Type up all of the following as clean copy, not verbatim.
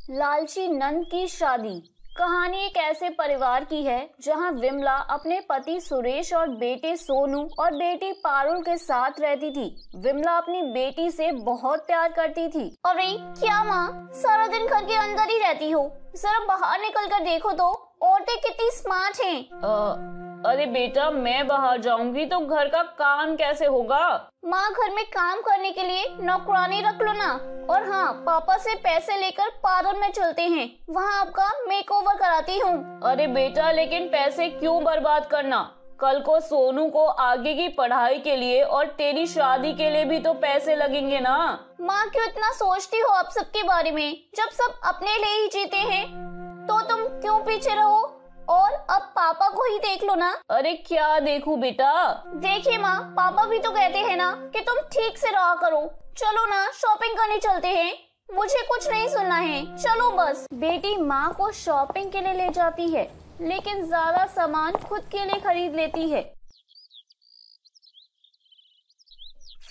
लालची नंद की शादी। कहानी एक ऐसे परिवार की है जहां विमला अपने पति सुरेश और बेटे सोनू और बेटी पारुल के साथ रहती थी। विमला अपनी बेटी से बहुत प्यार करती थी। अरे क्या माँ, सारा दिन घर के अंदर ही रहती हो, जरा बाहर निकल कर देखो तो औरतें कितनी स्मार्ट हैं। अरे बेटा, मैं बाहर जाऊंगी तो घर का काम कैसे होगा? माँ, घर में काम करने के लिए नौकरानी रख लो ना। और हाँ, पापा से पैसे लेकर पार्लर में चलते हैं, वहाँ आपका मेकओवर कराती हूँ। अरे बेटा, लेकिन पैसे क्यों बर्बाद करना? कल को सोनू को आगे की पढ़ाई के लिए और तेरी शादी के लिए भी तो पैसे लगेंगे ना। माँ, क्यों इतना सोचती हो आप सबके बारे में? जब सब अपने लिए ही जीते हैं तो तुम क्यों पीछे रहो? और अब पापा को ही देख लो ना। अरे क्या देखूं बेटा? देखिए माँ, पापा भी तो कहते हैं ना कि तुम ठीक से रहा करो। चलो ना, शॉपिंग करने चलते हैं। मुझे कुछ नहीं सुनना है, चलो बस। बेटी माँ को शॉपिंग के लिए ले जाती है, लेकिन ज्यादा सामान खुद के लिए खरीद लेती है।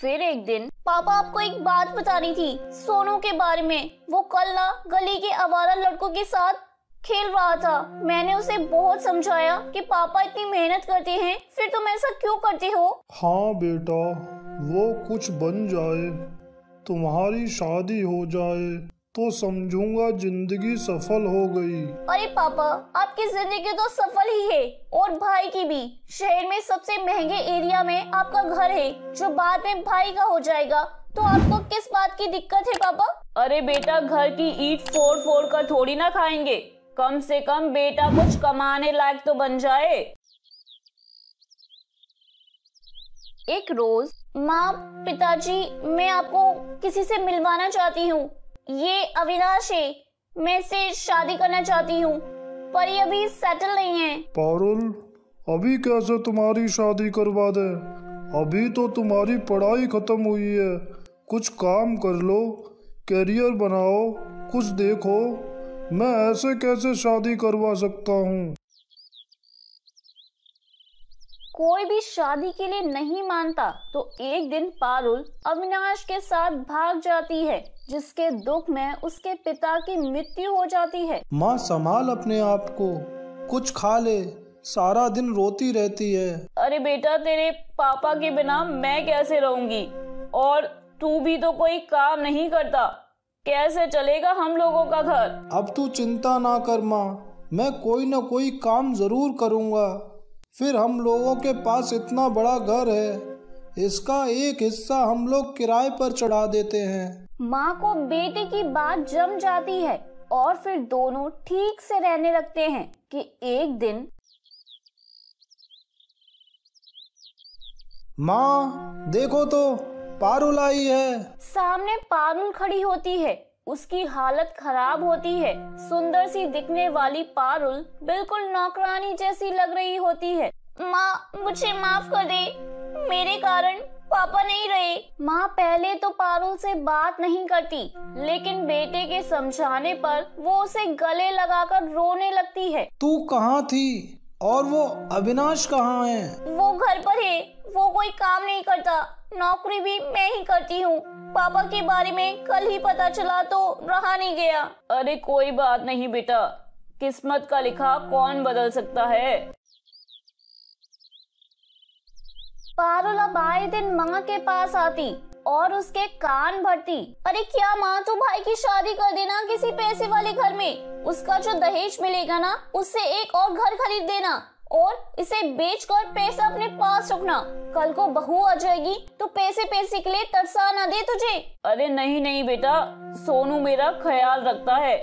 फिर एक दिन पापा आपको एक बात बतानी थी सोनू के बारे में। वो कल ना गली के आवारा लड़कों के साथ खेल रहा था। मैंने उसे बहुत समझाया कि पापा इतनी मेहनत करते हैं, फिर तुम ऐसा क्यों करते हो? हाँ बेटा, वो कुछ बन जाए, तुम्हारी शादी हो जाए तो समझूंगा जिंदगी सफल हो गई। अरे पापा, आपकी जिंदगी तो सफल ही है, और भाई की भी। शहर में सबसे महंगे एरिया में आपका घर है, जो बाद में भाई का हो जाएगा। तो आपको किस बात की दिक्कत है पापा? अरे बेटा, घर की ईंट फोड़ फोड़ कर थोड़ी ना खाएंगे। कम से कम बेटा कुछ कमाने लायक तो बन जाए। एक रोज माँ, पिताजी, मैं आपको किसी से मिलवाना चाहती हूँ। ये अविनाश है, मैं इससे शादी करना चाहती हूँ, पर ये अभी सेटल नहीं है। पारुल, अभी कैसे तुम्हारी शादी करवा दे? अभी तो तुम्हारी पढ़ाई खत्म हुई है। कुछ काम कर लो, करियर बनाओ, कुछ देखो। मैं ऐसे कैसे शादी करवा सकता हूँ? कोई भी शादी के लिए नहीं मानता तो एक दिन पारुल अविनाश के साथ भाग जाती है, जिसके दुख में उसके पिता की मृत्यु हो जाती है। माँ, संभाल अपने आप को, कुछ खा ले, सारा दिन रोती रहती है। अरे बेटा, तेरे पापा के बिना मैं कैसे रहूंगी? और तू भी तो कोई काम नहीं करता, कैसे चलेगा हम लोगों का घर? अब तू चिंता ना कर माँ, मैं कोई न कोई काम जरूर करूँगा। फिर हम लोगों के पास इतना बड़ा घर है, इसका एक हिस्सा हम लोग किराए पर चढ़ा देते हैं। माँ को बेटे की बात जम जाती है और फिर दोनों ठीक से रहने लगते हैं कि एक दिन। माँ देखो तो, पारुल आई है। सामने पारुल खड़ी होती है, उसकी हालत खराब होती है। सुंदर सी दिखने वाली पारुल बिल्कुल नौकरानी जैसी लग रही होती है। माँ, मुझे माफ कर दे, मेरे कारण पापा नहीं रहे। माँ पहले तो पारुल से बात नहीं करती, लेकिन बेटे के समझाने पर वो उसे गले लगाकर रोने लगती है। तू कहाँ थी और वो अविनाश कहाँ है? वो घर पर है, वो कोई काम नहीं करता, नौकरी भी मैं ही करती हूँ। पापा के बारे में कल ही पता चला तो रहा नहीं गया। अरे कोई बात नहीं बेटा, किस्मत का लिखा कौन बदल सकता है। पारुल अब आए दिन माँ के पास आती और उसके कान भरती। अरे क्या माँ, तू भाई की शादी कर देना किसी पैसे वाले घर में। उसका जो दहेज मिलेगा ना, उससे एक और घर खरीद देना और इसे बेचकर पैसा अपने पास रखना। कल को बहू आ जाएगी तो पैसे पैसे के लिए तरसा ना दे तुझे। अरे नहीं नहीं बेटा, सोनू मेरा ख्याल रखता है,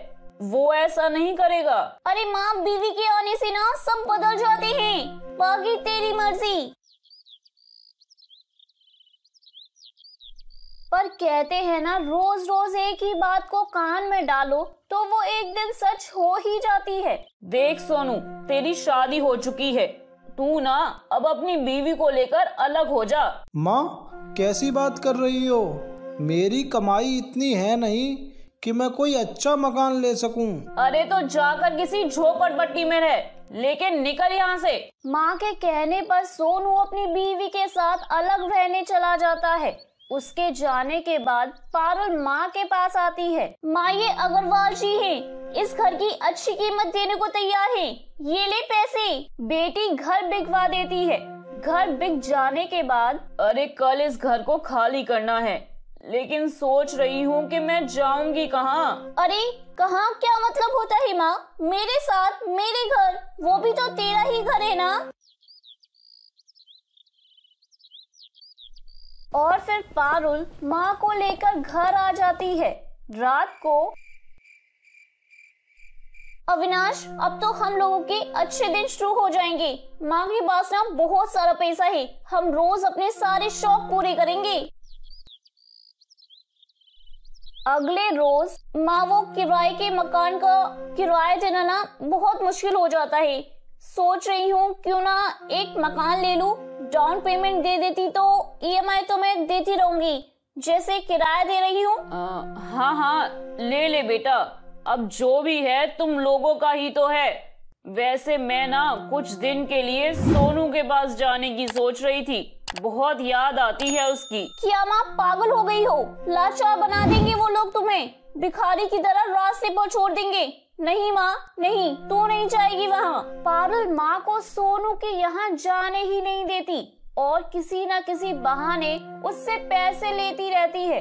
वो ऐसा नहीं करेगा। अरे माँ, बीवी के आने से ना सब बदल जाते हैं, बाकी तेरी मर्जी। पर कहते हैं ना, रोज रोज एक ही बात को कान में डालो तो वो एक दिन सच हो ही जाती है। देख सोनू, तेरी शादी हो चुकी है, तू ना अब अपनी बीवी को लेकर अलग हो जा। माँ कैसी बात कर रही हो? मेरी कमाई इतनी है नहीं कि मैं कोई अच्छा मकान ले सकूं। अरे तो जाकर किसी झोपड़पट्टी में रह, लेकिन निकल यहाँ से। माँ के कहने पर सोनू अपनी बीवी के साथ अलग रहने चला जाता है। उसके जाने के बाद पारुल माँ के पास आती है। माँ, ये अग्रवाल जी हैं, इस घर की अच्छी कीमत देने को तैयार हैं। ये ले पैसे। बेटी घर बिकवा देती है। घर बिक जाने के बाद, अरे कल इस घर को खाली करना है, लेकिन सोच रही हूँ कि मैं जाऊंगी कहाँ। अरे कहाँ क्या मतलब होता है माँ? मेरे साथ, मेरे घर, वो भी तो तेरा ही घर है ना। और फिर पारुल माँ को लेकर घर आ जाती है। रात को, अविनाश, अब तो हम लोगों के अच्छे दिन शुरू हो जाएंगे। माँ के पास ना बहुत सारा पैसा है, हम रोज अपने सारे शौक पूरे करेंगे। अगले रोज माँ वो किराए के मकान का किराया देना ना बहुत मुश्किल हो जाता है। सोच रही हूँ क्यों ना एक मकान ले लूं, डाउन पेमेंट दे देती तो ईएमआई तो मैं देती रहूंगी जैसे किराया दे रही हूँ। हाँ, ले ले बेटा, अब जो भी है तुम लोगों का ही तो है। वैसे मैं ना कुछ दिन के लिए सोनू के पास जाने की सोच रही थी, बहुत याद आती है उसकी। क्या माँ पागल हो गई हो? लाचार बना देंगे वो लोग तुम्हें, भिखारी की तरह रास्ते पर छोड़ देंगे। नहीं माँ, नहीं, तू नहीं जाएगी वहाँ। पारुल माँ को सोनू के यहाँ जाने ही नहीं देती और किसी न किसी बहाने उससे पैसे लेती रहती है।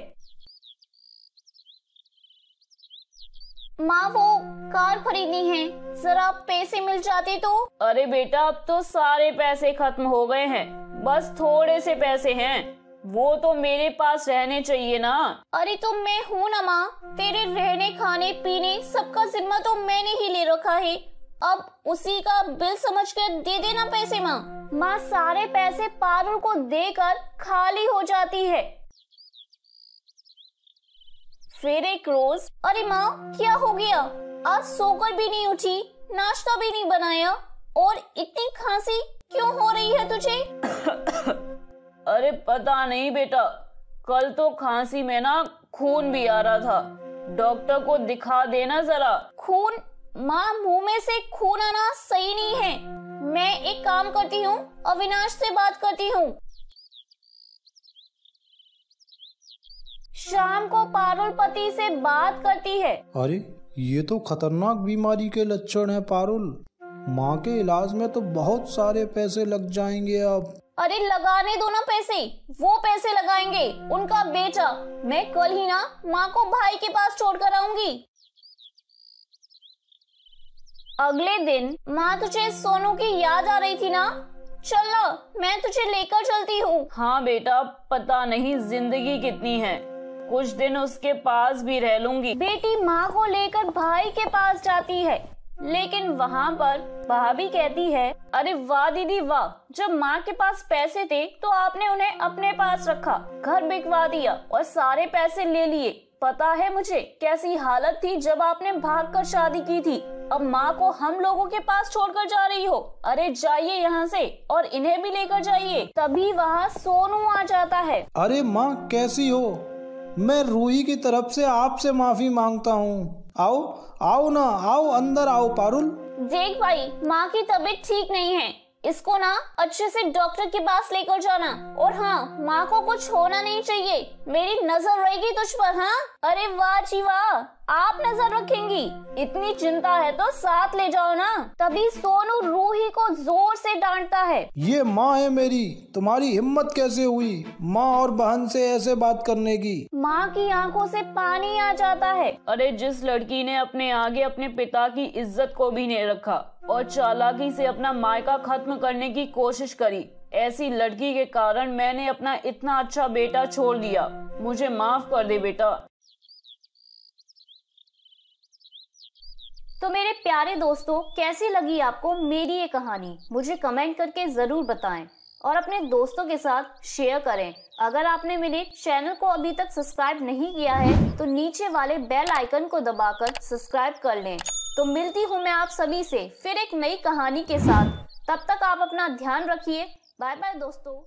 माँ, वो कार खरीदनी है, जरा पैसे मिल जाते तो। अरे बेटा, अब तो सारे पैसे खत्म हो गए हैं, बस थोड़े से पैसे हैं, वो तो मेरे पास रहने चाहिए ना। अरे तो मैं हूँ ना माँ, तेरे रहने खाने पीने सबका जिम्मा तो मैंने ही ले रखा है, अब उसी का बिल समझकर दे देना पैसे माँ। माँ सारे पैसे पारुल को देकर खाली हो जाती है। फिर एक रोज, अरे माँ क्या हो गया? आज सोकर भी नहीं उठी, नाश्ता भी नहीं बनाया और इतनी खांसी क्यों हो रही है तुझे? अरे पता नहीं बेटा, कल तो खांसी में ना खून भी आ रहा था, डॉक्टर को दिखा देना जरा। खून? माँ, मुंह में से खून आना सही नहीं है। मैं एक काम करती हूँ, अविनाश से बात करती हूँ। शाम को पारुल पति से बात करती है। अरे ये तो खतरनाक बीमारी के लक्षण है पारुल, माँ के इलाज में तो बहुत सारे पैसे लग जाएंगे अब। अरे लगाने दो ना पैसे, वो पैसे लगाएंगे उनका बेटा। मैं कल ही ना माँ को भाई के पास छोड़कर आऊंगी। अगले दिन, माँ तुझे सोनू की याद आ रही थी ना? चल ना, मैं तुझे लेकर चलती हूँ। हाँ बेटा, पता नहीं जिंदगी कितनी है, कुछ दिन उसके पास भी रह लूंगी। बेटी माँ को लेकर भाई के पास जाती है, लेकिन वहाँ पर भाभी कहती है, अरे वाह दीदी वाह, जब माँ के पास पैसे थे तो आपने उन्हें अपने पास रखा, घर बिकवा दिया और सारे पैसे ले लिए। पता है मुझे कैसी हालत थी जब आपने भागकर शादी की थी। अब माँ को हम लोगों के पास छोड़कर जा रही हो। अरे जाइए यहाँ से और इन्हें भी लेकर जाइए। तभी वहाँ सोनू आ जाता है। अरे माँ कैसी हो? मैं रूही की तरफ से आपसे माफी मांगता हूँ। आओ आओ ना, आओ अंदर आओ पारुल। देख भाई, माँ की तबीयत ठीक नहीं है, इसको ना अच्छे से डॉक्टर के पास लेकर जाना। और हाँ, माँ को कुछ होना नहीं चाहिए, मेरी नजर रहेगी तुझ पर। हाँ? अरे वाह जी वाह, आप नजर रखेंगी, इतनी चिंता है तो साथ ले जाओ ना। तभी सोनू रूही को जोर से डांटता है। ये माँ है मेरी, तुम्हारी हिम्मत कैसे हुई माँ और बहन से ऐसे बात करने की? माँ की आंखों से पानी आ जाता है। अरे जिस लड़की ने अपने आगे अपने पिता की इज्जत को भी नहीं रखा और चालाकी से अपना मायका खत्म करने की कोशिश करी, ऐसी लड़की के कारण मैंने अपना इतना अच्छा बेटा छोड़ दिया। मुझे माफ कर दे बेटा। तो मेरे प्यारे दोस्तों, कैसी लगी आपको मेरी ये कहानी? मुझे कमेंट करके जरूर बताएं और अपने दोस्तों के साथ शेयर करें। अगर आपने मेरे चैनल को अभी तक सब्सक्राइब नहीं किया है तो नीचे वाले बेल आइकन को दबाकर सब्सक्राइब कर लें। तो मिलती हूँ मैं आप सभी से फिर एक नई कहानी के साथ। तब तक आप अपना ध्यान रखिए। बाय बाय दोस्तों।